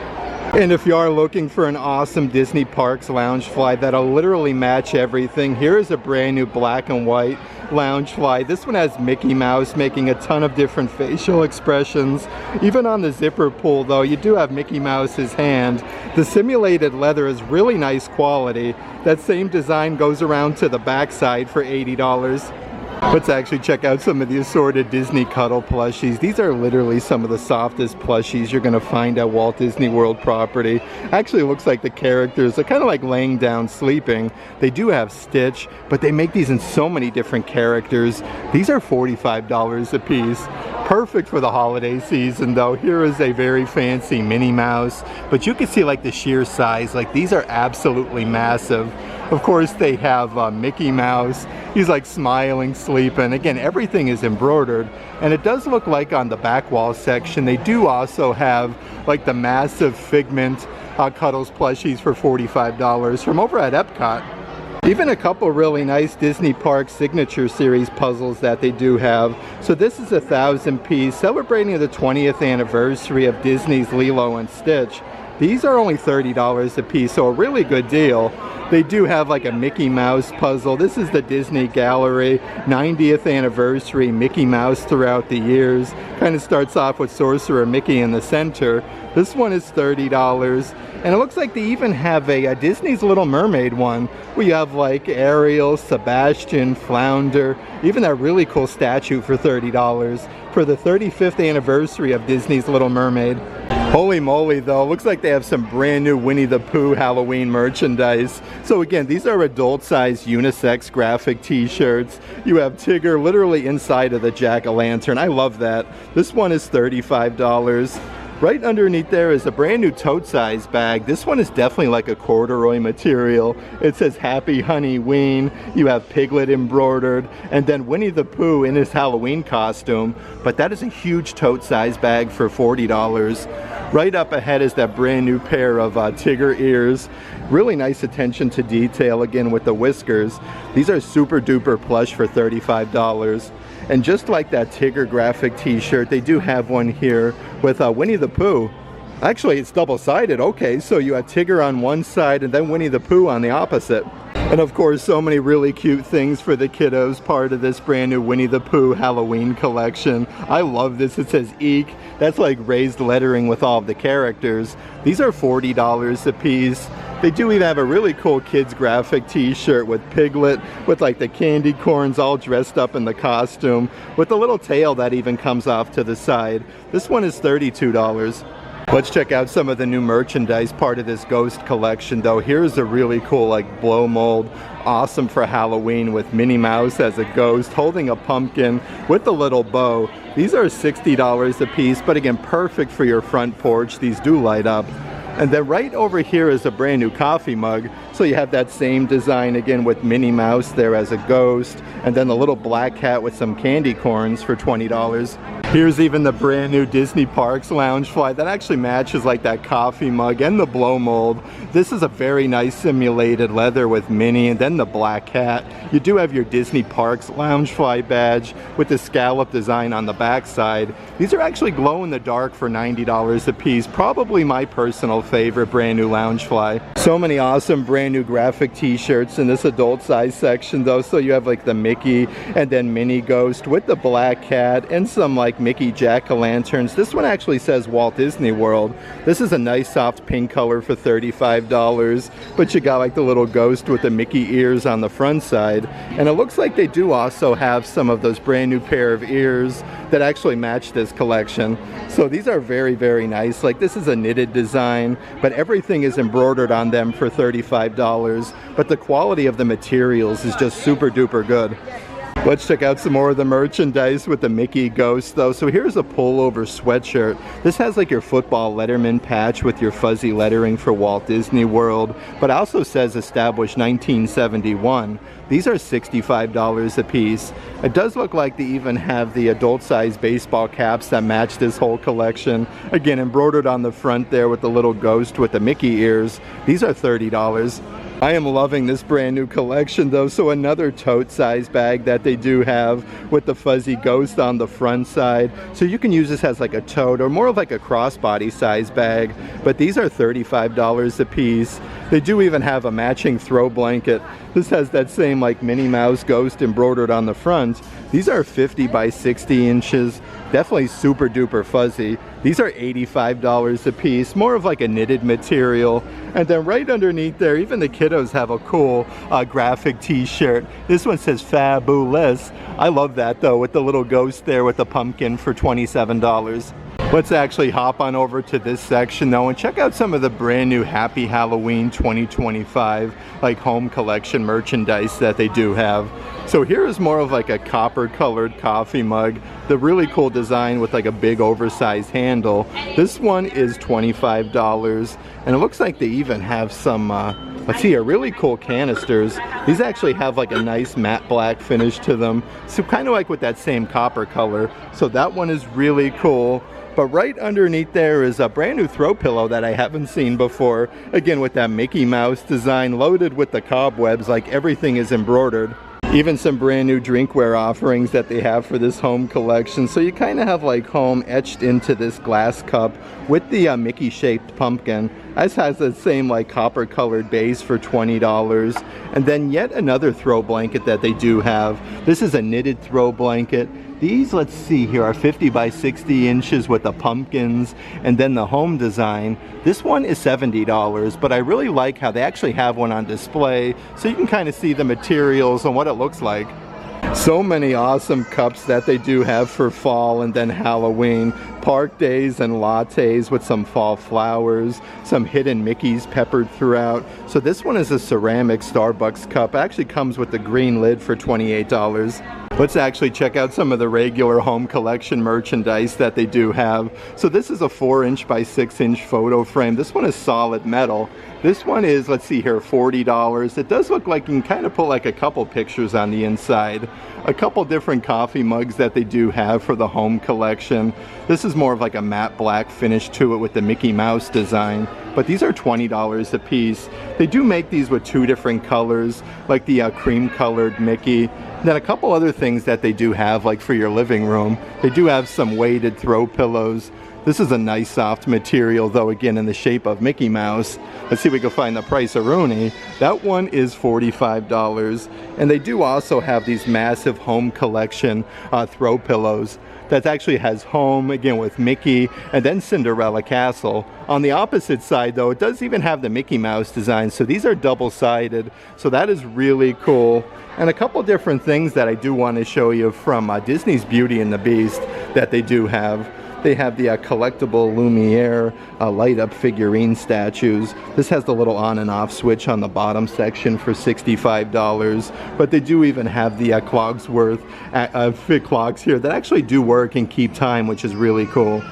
And if you are looking for an awesome Disney Parks Loungefly that'll literally match everything, here is a brand new black and white Loungefly. This one has Mickey Mouse making a ton of different facial expressions. Even on the zipper pull though, you do have Mickey Mouse's hand. The simulated leather is really nice quality. That same design goes around to the backside for $80. Let's actually check out some of the assorted Disney Cuddle plushies. These are literally some of the softest plushies you're going to find at Walt Disney World property. Actually, it looks like the characters are kind of like laying down sleeping. They do have Stitch, but they make these in so many different characters. These are $45 a piece. Perfect for the holiday season though. Here is a very fancy Minnie Mouse, but you can see like the sheer size. Like these are absolutely massive. Of course they have Mickey Mouse. He's like smiling, sleeping. Again, everything is embroidered, and it does look like on the back wall section they do also have like the massive Figment Cuddles plushies for $45 from over at Epcot. Even a couple really nice Disney Parks Signature Series puzzles that they do have. So this is a 1,000-piece celebrating the 20th anniversary of Disney's Lilo and Stitch. These are only $30 a piece, so a really good deal. They do have like a Mickey Mouse puzzle. This is the Disney Gallery 90th anniversary Mickey Mouse throughout the years. Kind of starts off with Sorcerer Mickey in the center. This one is $30. And it looks like they even have a Disney's Little Mermaid one, where you have like Ariel, Sebastian, Flounder, even that really cool statue for $30 for the 35th anniversary of Disney's Little Mermaid. Holy moly though, looks like they have some brand new Winnie the Pooh Halloween merchandise. So again, these are adult-sized unisex graphic t-shirts. You have Tigger literally inside of the jack-o'-lantern. I love that. This one is $35. Right underneath there is a brand new tote size bag. This one is definitely like a corduroy material. It says Happy Honey Ween. You have Piglet embroidered, and then Winnie the Pooh in his Halloween costume. But that is a huge tote size bag for $40. Right up ahead is that brand new pair of Tigger ears. Really nice attention to detail again with the whiskers. These are super duper plush for $35. And just like that Tigger graphic t-shirt, they do have one here with Winnie the Pooh. Actually, it's double-sided. Okay, so you have Tigger on one side and then Winnie the Pooh on the opposite. And of course, so many really cute things for the kiddos, part of this brand new Winnie the Pooh Halloween collection. I love this. It says Eek. That's like raised lettering with all of the characters. These are $40 a piece. They do even have a really cool kids graphic t-shirt with Piglet, with like the candy corns all dressed up in the costume, with the little tail that even comes off to the side. This one is $32. Let's check out some of the new merchandise, part of this ghost collection though. Here's a really cool like blow mold, awesome for Halloween, with Minnie Mouse as a ghost holding a pumpkin with a little bow. These are $60 a piece, but again, perfect for your front porch. These do light up. And then right over here is a brand new coffee mug. So you have that same design again with Minnie Mouse there as a ghost. And then the little black cat with some candy corns for $20. Here's even the brand new Disney Parks Loungefly that actually matches like that coffee mug and the blow mold. This is a very nice simulated leather with Minnie and then the black cat. You do have your Disney Parks Loungefly badge with the scallop design on the back side. These are actually glow in the dark for $90 a piece. Probably my personal favorite brand new Loungefly. So many awesome brand new graphic t-shirts in this adult size section though. So you have like the Mickey and then Minnie Ghost with the black cat and some like Mickey jack-o'-lanterns. This one actually says Walt Disney World. This is a nice soft pink color for $35, but you got like the little ghost with the Mickey ears on the front side. And it looks like they do also have some of those brand new pair of ears that actually match this collection. So these are very, very nice. Like this is a knitted design, but everything is embroidered on them for $35. But the quality of the materials is just super duper good. Let's check out some more of the merchandise with the Mickey Ghost though. So here's a pullover sweatshirt. This has like your football Letterman patch with your fuzzy lettering for Walt Disney World, but also says established 1971. These are $65 a piece. It does look like they even have the adult size baseball caps that match this whole collection. Again, embroidered on the front there with the little ghost with the Mickey ears. These are $30. I am loving this brand new collection though. So another tote size bag that they do have with the fuzzy ghost on the front side. So you can use this as like a tote or more of like a crossbody size bag. But these are $35 a piece. They do even have a matching throw blanket. This has that same like Minnie Mouse ghost embroidered on the front. These are 50 by 60 inches. Definitely super duper fuzzy. These are $85 a piece, more of like a knitted material. And then right underneath there, even the kiddos have a cool graphic t-shirt. This one says Fabulous. I love that though, with the little ghost there with the pumpkin for $27. Let's actually hop on over to this section though and check out some of the brand new Happy Halloween 2025 like home collection merchandise that they do have. So here is more of like a copper colored coffee mug. The really cool design with like a big oversized handle. This one is $25 and it looks like they even have some let's see here, really cool canisters. These actually have like a nice matte black finish to them. So kind of like with that same copper color. So that one is really cool. But right underneath there is a brand new throw pillow that I haven't seen before. Again, with that Mickey Mouse design loaded with the cobwebs, like everything is embroidered. Even some brand new drinkware offerings that they have for this home collection. So you kind of have like home etched into this glass cup with the Mickey shaped pumpkin. This has the same like copper colored base for $20. And then yet another throw blanket that they do have. This is a knitted throw blanket. These, let's see here, are 50 by 60 inches with the pumpkins and then the home design. This one is $70, but I really like how they actually have one on display so you can kind of see the materials and what it looks like. So many awesome cups that they do have for fall and then Halloween. Park days and lattes with some fall flowers, some hidden Mickeys peppered throughout. So this one is a ceramic Starbucks cup. It actually comes with the green lid for $28. Let's actually check out some of the regular home collection merchandise that they do have. So this is a 4-inch by 6-inch photo frame. This one is solid metal. This one is, let's see here, $40. It does look like you can kind of put like a couple pictures on the inside. A couple different coffee mugs that they do have for the home collection. This is more of like a matte black finish to it with the Mickey Mouse design. But these are $20 a piece. They do make these with 2 different colors, like the cream colored Mickey. Then a couple other things that they do have, like for your living room. They do have some weighted throw pillows. This is a nice soft material, though, again, in the shape of Mickey Mouse. Let's see if we can find the price of Rooney. That one is $45. And they do also have these massive home collection throw pillows that actually has home, again, with Mickey, and then Cinderella Castle. On the opposite side, though, it does even have the Mickey Mouse design, so these are double-sided, so that is really cool. And a couple different things that I do want to show you from Disney's Beauty and the Beast that they do have. They have the collectible Lumiere light-up figurine statues. This has the little on and off switch on the bottom section for $65. But they do even have the Clogsworth fit clocks here that actually do work and keep time, which is really cool.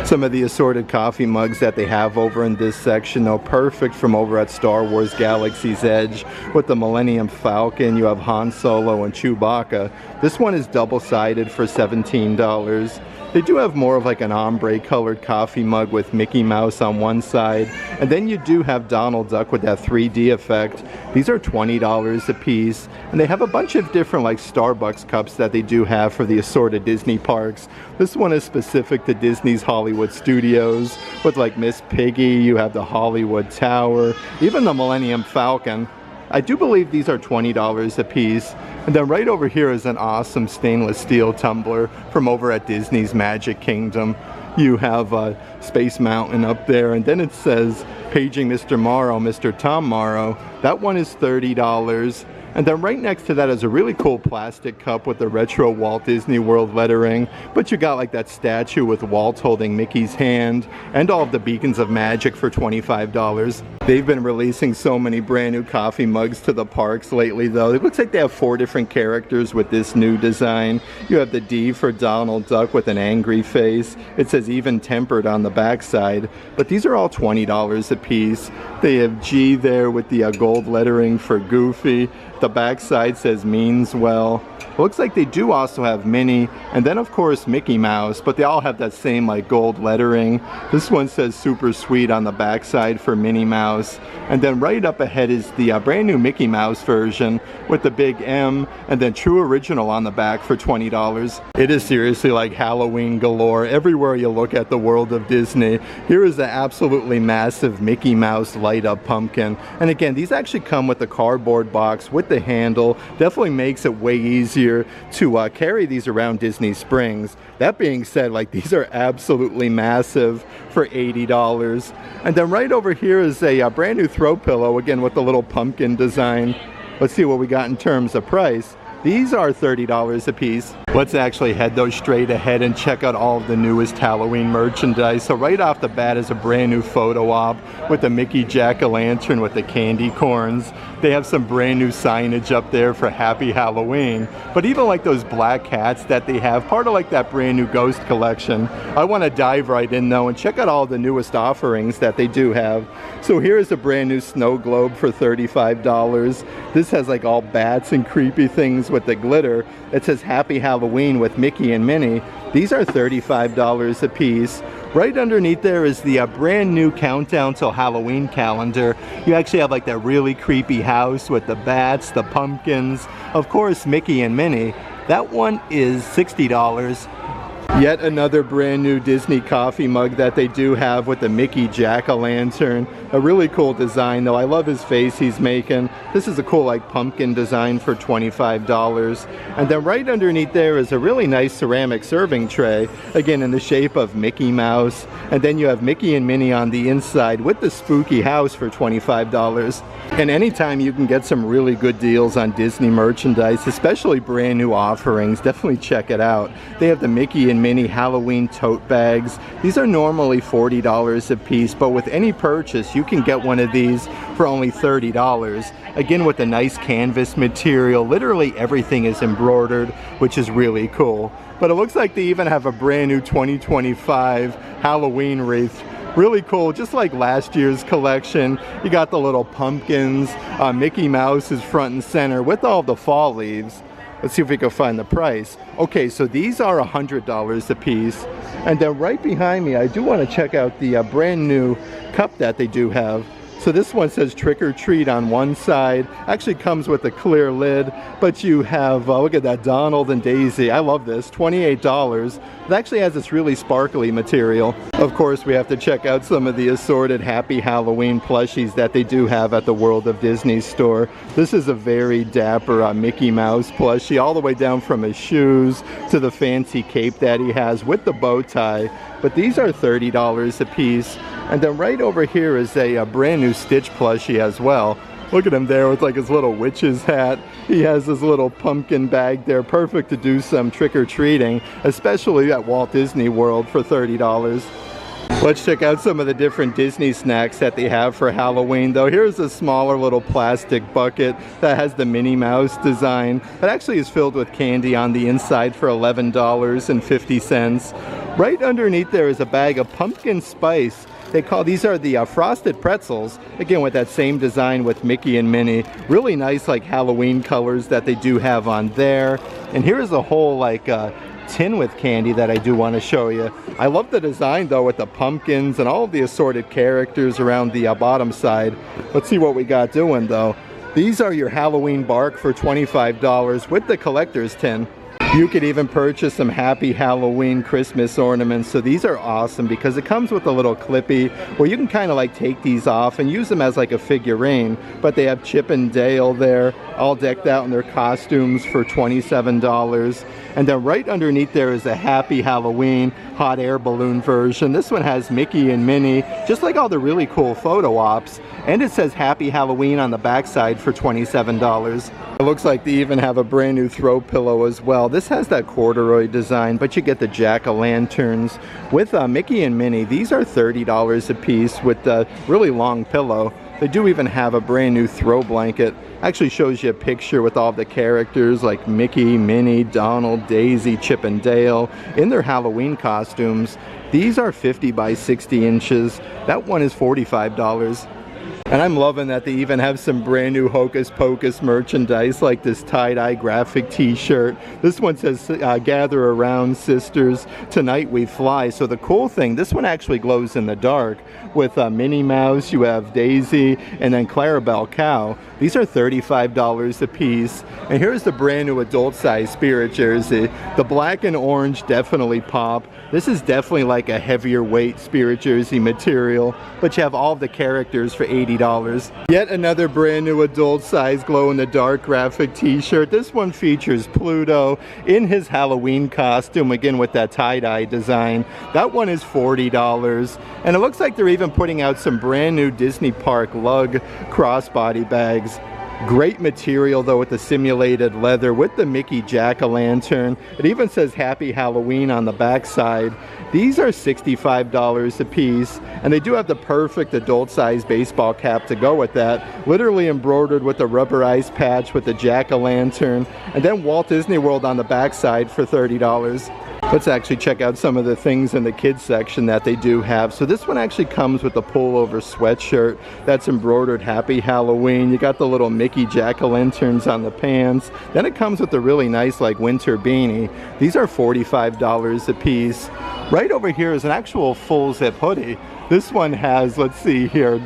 Some of the assorted coffee mugs that they have over in this section, though, perfect from over at Star Wars Galaxy's Edge. With the Millennium Falcon, you have Han Solo and Chewbacca. This one is double-sided for $17. They do have more of like an ombre colored coffee mug with Mickey Mouse on one side, and then you do have Donald Duck with that 3D effect. These are $20 a piece, and they have a bunch of different like Starbucks cups that they do have for the assorted Disney parks. This one is specific to Disney's Hollywood Studios with like Miss Piggy. You have the Hollywood Tower, even the Millennium Falcon. I do believe these are $20 a piece. And then right over here is an awesome stainless steel tumbler from over at Disney's Magic Kingdom. You have Space Mountain up there, and then it says Paging Mr. Morrow, Mr. Tom Morrow. That one is $30. And then right next to that is a really cool plastic cup with the retro Walt Disney World lettering. But you got like that statue with Walt holding Mickey's hand and all of the beacons of magic for $25. They've been releasing so many brand new coffee mugs to the parks lately, though. It looks like they have 4 different characters with this new design. You have the D for Donald Duck with an angry face. It says even tempered on the backside. But these are all $20 a piece. They have G there with the gold lettering for Goofy. The backside says means well. It looks like they do also have Minnie, and then of course Mickey Mouse, but they all have that same like gold lettering. This one says super sweet on the backside for Minnie Mouse, and then right up ahead is the brand new Mickey Mouse version with the big M and then true original on the back for $20. It is seriously like Halloween galore everywhere you look at the world of Disney. Here is the absolutely massive Mickey Mouse light up pumpkin, and again, these actually come with the cardboard box with the handle. Definitely makes it way easier to carry these around Disney Springs. That being said, like, these are absolutely massive for $80. And then right over here is a brand new throw pillow, again with the little pumpkin design. Let's see what we got in terms of price. These are $30 a piece. Let's actually head though straight ahead and check out all of the newest Halloween merchandise. So right off the bat is a brand new photo op with the Mickey Jack-o'-lantern with the candy corns. They have some brand new signage up there for Happy Halloween. But even like those black cats that they have, part of like that brand new ghost collection. I want to dive right in though and check out all the newest offerings that they do have. So here's a brand new snow globe for $35. This has like all bats and creepy things with the glitter. It says Happy Halloween with Mickey and Minnie. These are $35 a piece. Right underneath there is the brand new Countdown Till Halloween calendar. You actually have like that really creepy house with the bats, the pumpkins, of course Mickey and Minnie. That one is $60. Yet another brand new Disney coffee mug that they do have with the Mickey Jack-o'-lantern. A really cool design though. I love his face he's making. This is a cool like pumpkin design for $25. And then right underneath there is a really nice ceramic serving tray. Again in the shape of Mickey Mouse. And then you have Mickey and Minnie on the inside with the spooky house for $25. And anytime you can get some really good deals on Disney merchandise, especially brand new offerings, definitely check it out. They have the Mickey and Minnie Halloween tote bags. These are normally $40 a piece, but with any purchase you can get one of these for only $30. Again with a nice canvas material. Literally everything is embroidered, which is really cool. But it looks like they even have a brand new 2025 Halloween wreath. Really cool, just like last year's collection. You got the little pumpkins. Mickey Mouse is front and center with all the fall leaves. Let's see if we can find the price. Okay, so these are $100 a piece. And then right behind me, I do want to check out the brand new cup that they do have. So this one says trick or treat on one side. Actually comes with a clear lid, but you have, look at that, Donald and Daisy. I love this, $28. It actually has this really sparkly material. Of course, we have to check out some of the assorted Happy Halloween plushies that they do have at the World of Disney store. This is a very dapper Mickey Mouse plushie, all the way down from his shoes to the fancy cape that he has with the bow tie. But these are $30 a piece. And then right over here is a brand new Stitch plushie as well. Look at him there with like his little witch's hat. He has his little pumpkin bag there, perfect to do some trick-or-treating, especially at Walt Disney World for $30. Let's check out some of the different Disney snacks that they have for Halloween, though. Here's a smaller little plastic bucket that has the Minnie Mouse design. It actually is filled with candy on the inside for $11.50. Right underneath there is a bag of pumpkin spice. These are the frosted pretzels, again with that same design with Mickey and Minnie. Really nice like Halloween colors that they do have on there. And here's a whole like tin with candy that I do want to show you. I love the design though with the pumpkins and all of the assorted characters around the bottom side. Let's see what we got doing though. These are your Halloween bark for $25 with the collector's tin. You could even purchase some Happy Halloween Christmas ornaments. So these are awesome because it comes with a little clippy where you can kind of like take these off and use them as like a figurine. But they have Chip and Dale there, all decked out in their costumes for $27. And then right underneath there is a Happy Halloween hot air balloon version. This one has Mickey and Minnie, just like all the really cool photo ops. And it says Happy Halloween on the backside for $27. It looks like they even have a brand new throw pillow as well. This has that corduroy design, but you get the jack-o'-lanterns with Mickey and Minnie. These are $30 a piece with the really long pillow. They do even have a brand new throw blanket. Actually shows you a picture with all the characters like Mickey, Minnie, Donald, Daisy, Chip and Dale in their Halloween costumes. These are 50 by 60 inches. That one is $45. And I'm loving that they even have some brand new Hocus Pocus merchandise like this tie-dye graphic t-shirt. This one says, gather around sisters, tonight we fly. So the cool thing, this one actually glows in the dark with Minnie Mouse, you have Daisy, and then Clarabelle Cow. These are $35 a piece. And here's the brand new adult size spirit jersey. The black and orange definitely pop. This is definitely like a heavier weight spirit jersey material, but you have all of the characters for $80. Yet another brand new adult size glow in the dark graphic t-shirt. This one features Pluto in his Halloween costume, again with that tie-dye design. That one is $40. And it looks like they're even putting out some brand new Disney Park lug crossbody bags. Great material though with the simulated leather with the Mickey jack-o'-lantern. It even says Happy Halloween on the back side. These are $65 a piece, and they do have the perfect adult size baseball cap to go with that. Literally embroidered with the rubberized patch with the jack-o'-lantern, and then Walt Disney World on the back side for $30. Let's actually check out some of the things in the kids section that they do have. So this one actually comes with a pullover sweatshirt that's embroidered Happy Halloween. You got the little Mickey jack-o'-lanterns on the pants. Then it comes with a really nice like winter beanie. These are $45 a piece. Right over here is an actual full zip hoodie. This one has, let's see here,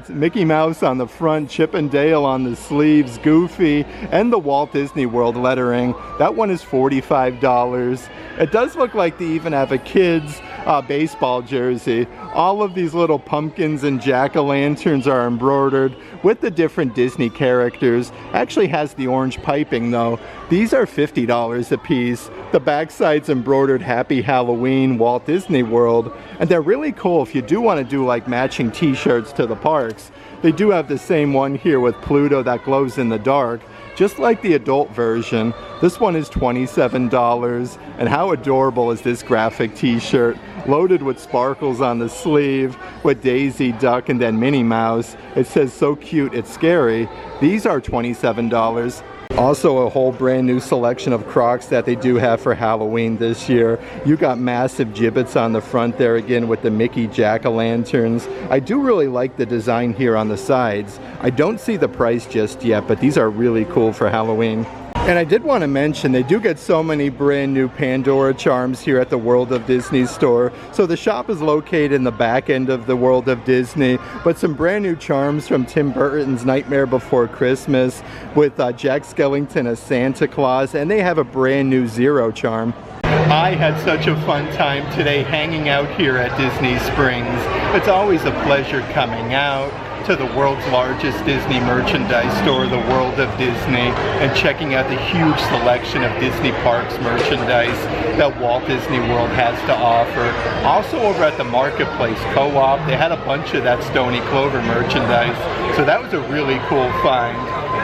Mickey Mouse on the front, Chip and Dale on the sleeves, Goofy, and the Walt Disney World lettering. That one is $45. It does look like they even have a kid's baseball jersey. All of these little pumpkins and jack-o'-lanterns are embroidered with the different Disney characters. Actually has the orange piping though. These are $50 a piece. The backside's embroidered Happy Halloween, Walt Disney World. And they're really cool if you do want to do like matching t-shirts to the parks. They do have the same one here with Pluto that glows in the dark. Just like the adult version, this one is $27. And how adorable is this graphic t-shirt? Loaded with sparkles on the sleeve, with Daisy, Duck, and then Minnie Mouse. It says, so cute, it's scary. These are $27. Also a whole brand new selection of Crocs that they do have for Halloween this year. You got massive gibbets on the front there again with the Mickey jack-o'-lanterns. I do really like the design here on the sides. I don't see the price just yet, but these are really cool for Halloween. And I did want to mention, they do get so many brand new Pandora charms here at the World of Disney store. So the shop is located in the back end of the World of Disney, but some brand new charms from Tim Burton's Nightmare Before Christmas with Jack Skellington as Santa Claus, and they have a brand new Zero charm. I had such a fun time today hanging out here at Disney Springs. It's always a pleasure coming out to the world's largest Disney merchandise store, the World of Disney, and checking out the huge selection of Disney Parks merchandise that Walt Disney World has to offer. Also over at the Marketplace Co-op, they had a bunch of that Stony Clover merchandise, so that was a really cool find.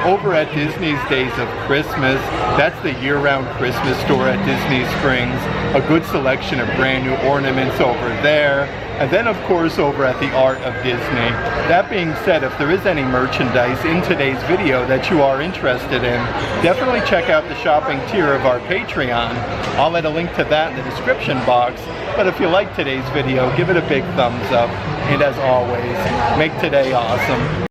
Over at Disney's Days of Christmas, that's the year-round Christmas store at Disney Springs. A good selection of brand new ornaments over there. And then of course over at the Art of Disney. That being said, if there is any merchandise in today's video that you are interested in, definitely check out the shopping tier of our Patreon. I'll add a link to that in the description box. But if you like today's video, give it a big thumbs up. And as always, make today awesome.